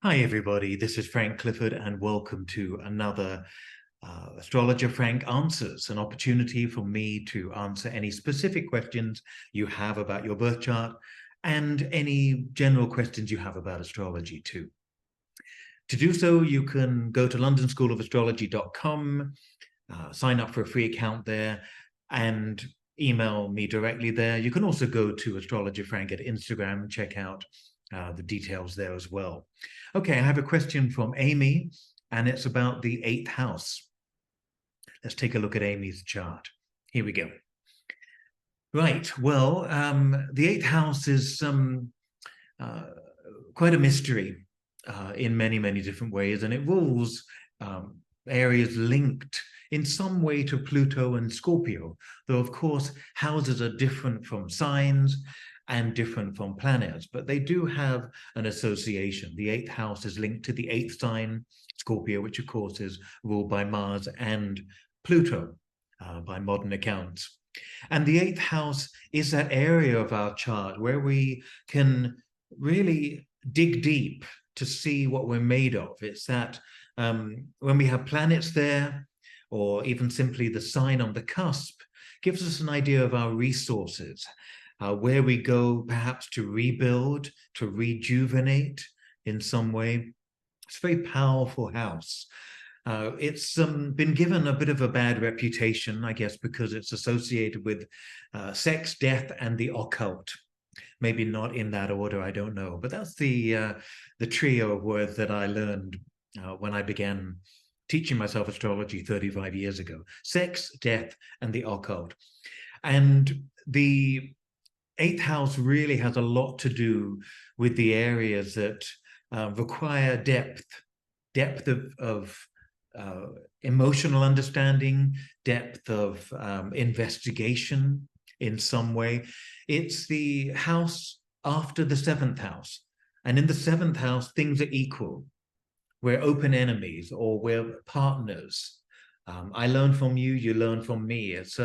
Hi, everybody. This is Frank Clifford, and welcome to another Astrologer Frank Answers, an opportunity for me to answer any specific questions you have about your birth chart and any general questions you have about astrology too. To do so, you can go to londonschoolastrastrology.com, sign up for a free account there, and email me directly there. You can also go to Astrologer Frank at Instagram and check out the details there as well. Okay, I have a question from Amy, and it's about the 8th house. Let's take a look at Amy's chart. Here we go. Right, well, the 8th house is quite a mystery in many, many different ways, and it rules areas linked in some way to Pluto and Scorpio, though of course houses are different from signs and different from planets, but they do have an association. The 8th house is linked to the 8th sign, Scorpio, which of course is ruled by Mars and Pluto by modern accounts. And the 8th house is that area of our chart where we can really dig deep to see what we're made of. It's that when we have planets there, or even simply the sign on the cusp, gives us an idea of our resources, where we go perhaps to rebuild, to rejuvenate in some way. It's a very powerful house. It's been given a bit of a bad reputation, I guess, because it's associated with sex, death, and the occult. Maybe not in that order, I don't know. But that's the trio of words that I learned when I began teaching myself astrology 35 years ago. Sex, death, and the occult. And the 8th house really has a lot to do with the areas that require depth of emotional understanding, depth of investigation in some way. It's the house after the 7th house. And in the 7th house, things are equal. We're open enemies, or we're partners. I learn from you, you learn from me. It's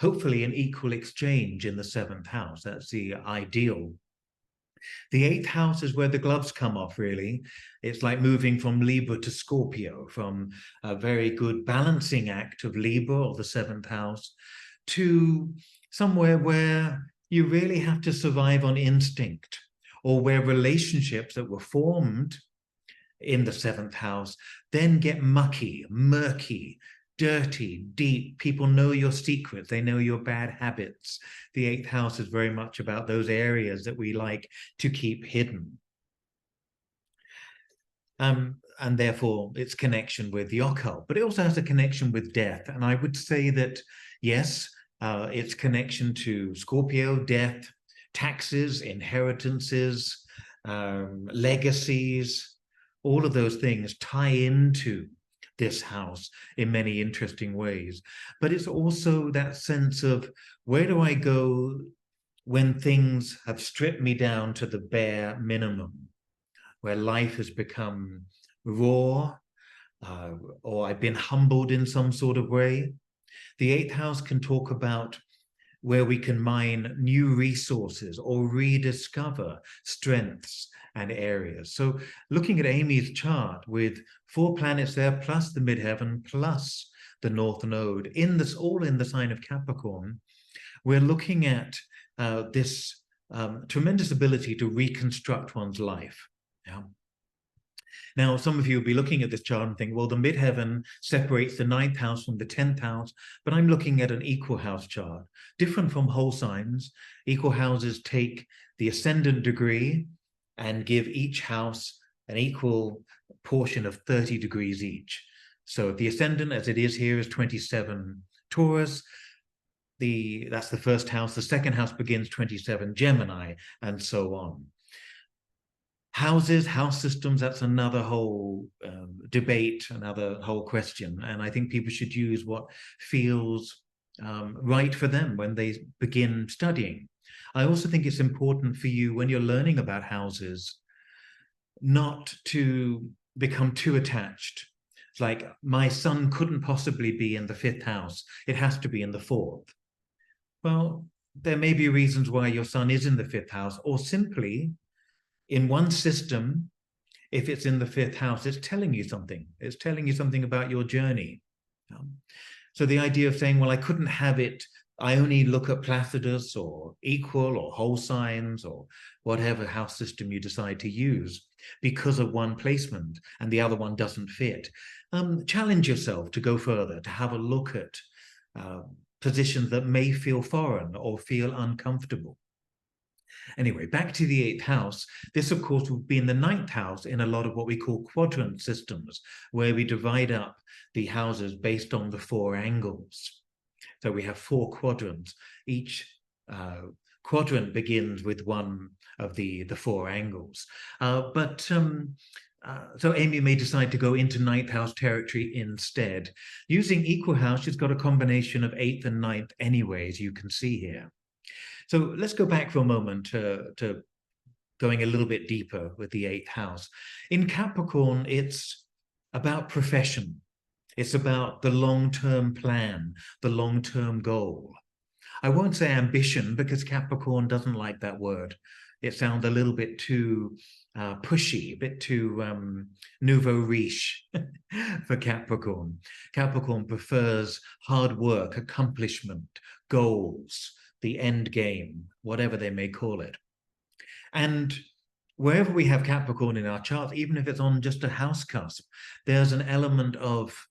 hopefully an equal exchange in the 7th house. That's the ideal. The 8th house is where the gloves come off, really. It's like moving from Libra to Scorpio, from a very good balancing act of Libra, or the 7th house, to somewhere where you really have to survive on instinct, or where relationships that were formed in the 7th house then get mucky, murky, dirty, deep. People know your secrets. They know your bad habits. The 8th house is very much about those areas that we like to keep hidden. And therefore, its connection with the occult. But it also has a connection with death. And I would say that, yes, its connection to Scorpio, death, taxes, inheritances, legacies, all of those things tie into this house in many interesting ways. But it's also that sense of, where do I go when things have stripped me down to the bare minimum, where life has become raw, or I've been humbled in some sort of way. The 8th house can talk about where we can mine new resources or rediscover strengths and areas. So looking at Amy's chart with 4 planets there, plus the midheaven, plus the North Node, all in the sign of Capricorn, we're looking at this tremendous ability to reconstruct one's life. Yeah. Now, some of you will be looking at this chart and think, well, the midheaven separates the 9th house from the 10th house, but I'm looking at an equal house chart. Different from whole signs, equal houses take the ascendant degree and give each house an equal portion of 30 degrees each. So if the ascendant, as it is here, is 27 Taurus, that's the first house. The second house begins 27 Gemini, and so on. Houses, house systems, that's another whole debate, another whole question. And I think people should use what feels right for them when they begin studying. I also think it's important for you, when you're learning about houses, not to become too attached. It's like, my son couldn't possibly be in the 5th house. It has to be in the 4th. Well, there may be reasons why your son is in the 5th house, or simply in one system, if it's in the 5th house, it's telling you something. It's telling you something about your journey. So the idea of saying, well, I couldn't have it, I only look at Placidus or equal or whole signs or whatever house system you decide to use because of one placement and the other one doesn't fit. Challenge yourself to go further, to have a look at positions that may feel foreign or feel uncomfortable. Anyway, back to the 8th house. This, of course, would be in the 9th house in a lot of what we call quadrant systems, where we divide up the houses based on the 4 angles. So we have 4 quadrants. Each quadrant begins with one of the 4 angles. So Amy may decide to go into 9th house territory instead. Using equal house, she's got a combination of 8th and 9th anyway, as you can see here. So let's go back for a moment to going a little bit deeper with the 8th house. In Capricorn, it's about profession. It's about the long-term plan, the long-term goal. I won't say ambition because Capricorn doesn't like that word. It sounds a little bit too pushy, a bit too nouveau riche for Capricorn. Capricorn prefers hard work, accomplishment, goals, the end game, whatever they may call it. And wherever we have Capricorn in our chart, even if it's on just a house cusp, there's an element of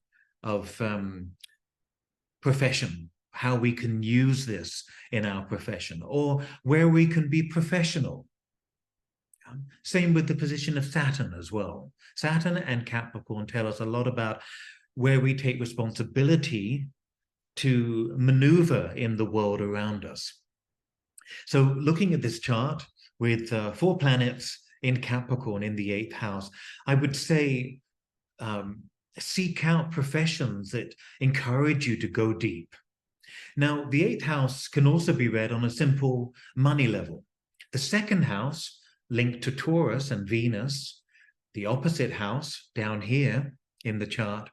profession, how we can use this in our profession, or where we can be professional. Same with the position of Saturn as well. Saturn and Capricorn tell us a lot about where we take responsibility to maneuver in the world around us. So looking at this chart with 4 planets in Capricorn in the 8th house, I would say seek out professions that encourage you to go deep. Now, the 8th house can also be read on a simple money level. The 2nd house, linked to Taurus and Venus, the opposite house down here in the chart,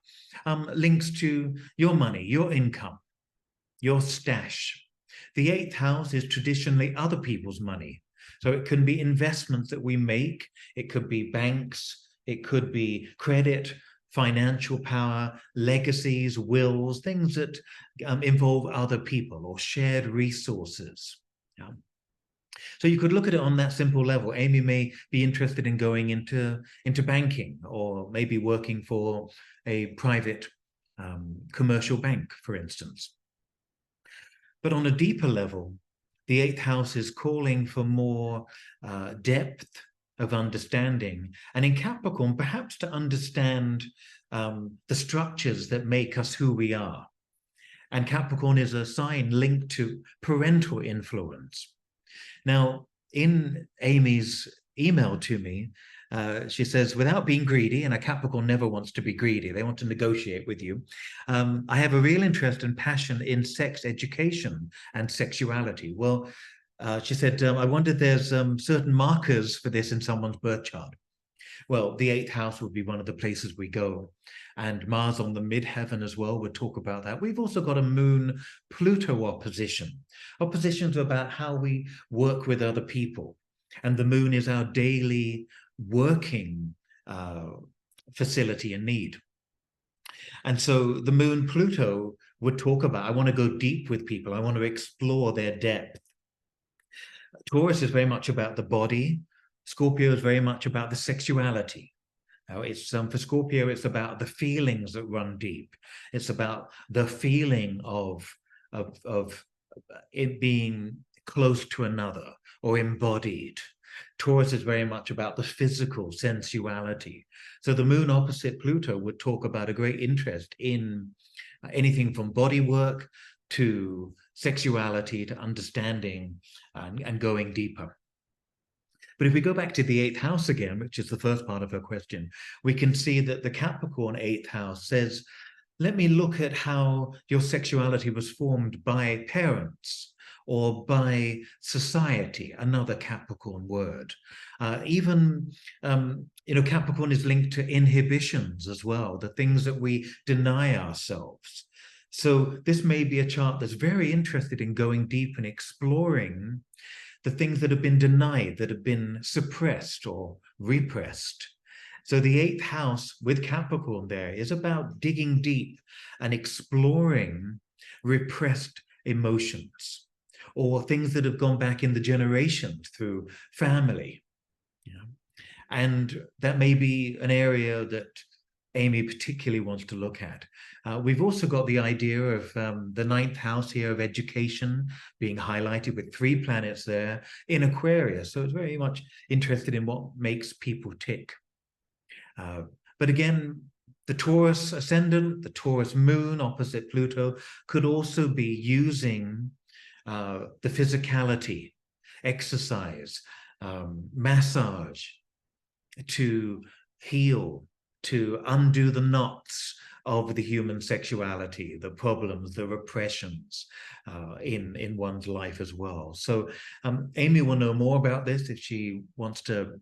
links to your money, your income, your stash. The 8th house is traditionally other people's money. So it can be investments that we make. It could be banks. It could be credit, financial power, legacies, wills, things that involve other people or shared resources. Yeah. So you could look at it on that simple level. Amy may be interested in going into banking or maybe working for a private commercial bank, for instance. But on a deeper level, the 8th house is calling for more depth of understanding. And in Capricorn, perhaps to understand the structures that make us who we are. And Capricorn is a sign linked to parental influence. Now, in Amy's email to me, she says, without being greedy, and a Capricorn never wants to be greedy, they want to negotiate with you. I have a real interest and passion in sex education and sexuality. Well, she said, I wonder if there's certain markers for this in someone's birth chart. Well, the 8th house would be one of the places we go. And Mars on the midheaven as well would talk about that. We've also got a Moon-Pluto opposition. Oppositions are about how we work with other people. And the moon is our daily working facility and need. And so the Moon-Pluto would talk about, I want to go deep with people. I want to explore their depth. Taurus is very much about the body. Scorpio is very much about the sexuality. Now, it's for Scorpio, it's about the feelings that run deep. It's about the feeling of it being close to another or embodied. Taurus is very much about the physical sensuality. So the moon opposite Pluto would talk about a great interest in anything from body work to sexuality to understanding and going deeper. But if we go back to the 8th house again, which is the first part of her question, we can see that the Capricorn 8th house says, let me look at how your sexuality was formed by parents or by society, another Capricorn word. Capricorn is linked to inhibitions as well, the things that we deny ourselves. So this may be a chart that's very interested in going deep and exploring the things that have been denied, that have been suppressed or repressed. So the eighth house with Capricorn there is about digging deep and exploring repressed emotions or things that have gone back in the generations through family. And that may be an area that Amy particularly wants to look at. We've also got the idea of the ninth house here of education being highlighted with 3 planets there in Aquarius. So it's very much interested in what makes people tick. But again, the Taurus ascendant, the Taurus moon opposite Pluto could also be using the physicality, exercise, massage to heal, to undo the knots of the human sexuality, the problems, the repressions in one's life as well. So Amy will know more about this if she wants to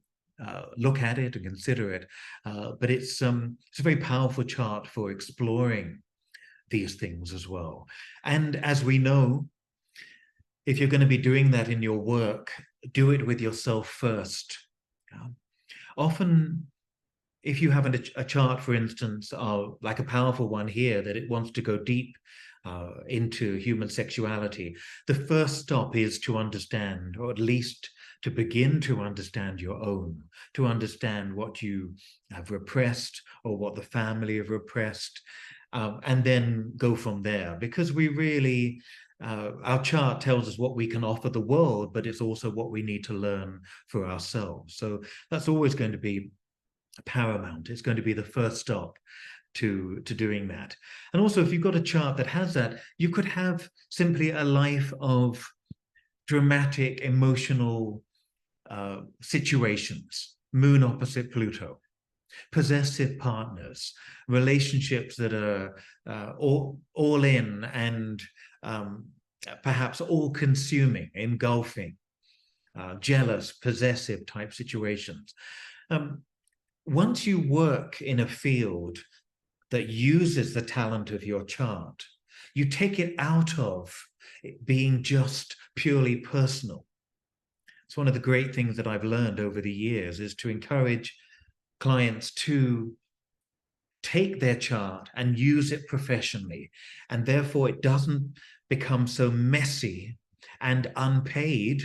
look at it and consider it. But it's a very powerful chart for exploring these things as well. And as we know, if you're going to be doing that in your work, do it with yourself first. Often, if you have a chart, for instance, like a powerful one here, that it wants to go deep into human sexuality, the first stop is to understand, or at least to begin to understand your own, to understand what you have repressed or what the family have repressed, and then go from there. Because we really, our chart tells us what we can offer the world, but it's also what we need to learn for ourselves. So that's always going to be paramount. It's going to be the first stop to doing that. And also, if you've got a chart that has that, you could have simply a life of dramatic, emotional situations, moon opposite Pluto, possessive partners, relationships that are all in and perhaps all-consuming, engulfing, jealous, possessive type situations. Once you work in a field that uses the talent of your chart, you take it out of it being just purely personal. It's one of the great things that I've learned over the years is to encourage clients to take their chart and use it professionally. And therefore it doesn't become so messy and unpaid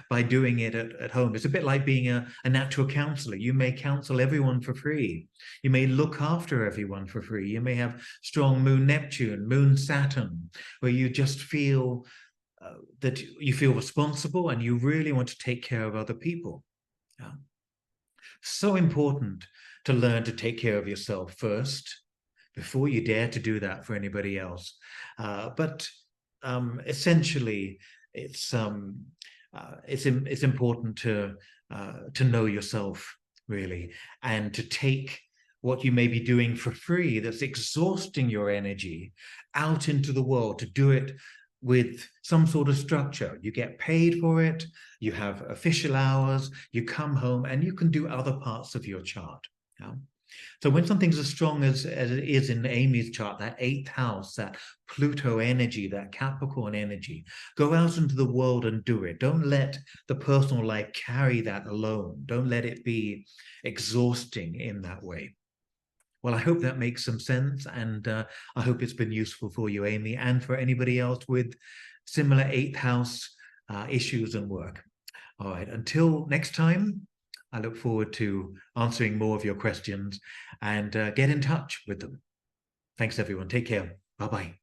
by doing it at home. It's a bit like being a natural counselor. You may counsel everyone for free. You may look after everyone for free. You may have strong moon Neptune, moon Saturn, where you just feel that you feel responsible and you really want to take care of other people. Yeah. So important to learn to take care of yourself first before you dare to do that for anybody else. But essentially, it's important to know yourself, really, and to take what you may be doing for free that's exhausting your energy out into the world, to do it with some sort of structure. You get paid for it, you have official hours, you come home and you can do other parts of your chart. Yeah? So when something's as strong as it is in Amy's chart, that 8th house, that Pluto energy, that Capricorn energy, go out into the world and do it. Don't let the personal life carry that alone. Don't let it be exhausting in that way. Well, I hope that makes some sense, and I hope it's been useful for you, Amy, and for anybody else with similar 8th house issues and work. All right, until next time, I look forward to answering more of your questions and get in touch with them. Thanks, everyone. Take care. Bye-bye.